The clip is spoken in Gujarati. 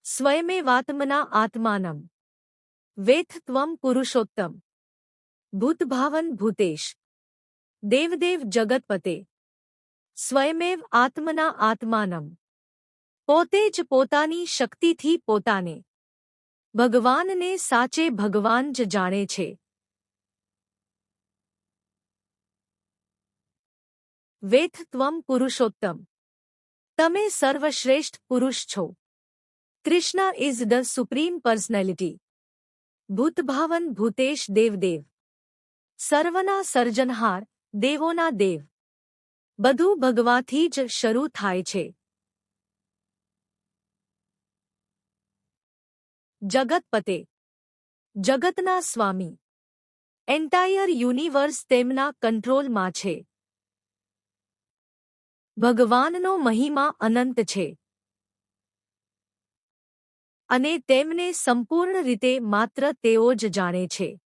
સ્વયમેવાત્મના આત્માનમ વેત્થ ત્વમ પુરુષોત્તમ ભૂતભાવન ભૂતેશ દેવદેવ જગતપતે સ્વયમેવ આત્મના આત્માનમ પોતે જ પોતાની શક્તિથી પોતાને ભગવાનને સાચે ભગવાન જ જાણે છે. વેત્થ ત્વમ પુરુષોત્તમ તમે સર્વશ્રેષ્ઠ પુરુષ છો. Krishna is the supreme personality. ભૂતભાવન ભૂતેશ દેવદેવ સર્વના સર્જનહાર, દેવોના દેવ. બધું ભગવાથી જ શરૂ થાય છે. જગતપતે જગતના સ્વામી. એન્ટાયર યુનિવર્સ તેમના કંટ્રોલમાં છે. ભગવાનનો મહિમા અનંત છે અને તેમને સંપૂર્ણ રીતે માત્ર તેઓ જ જાણે છે.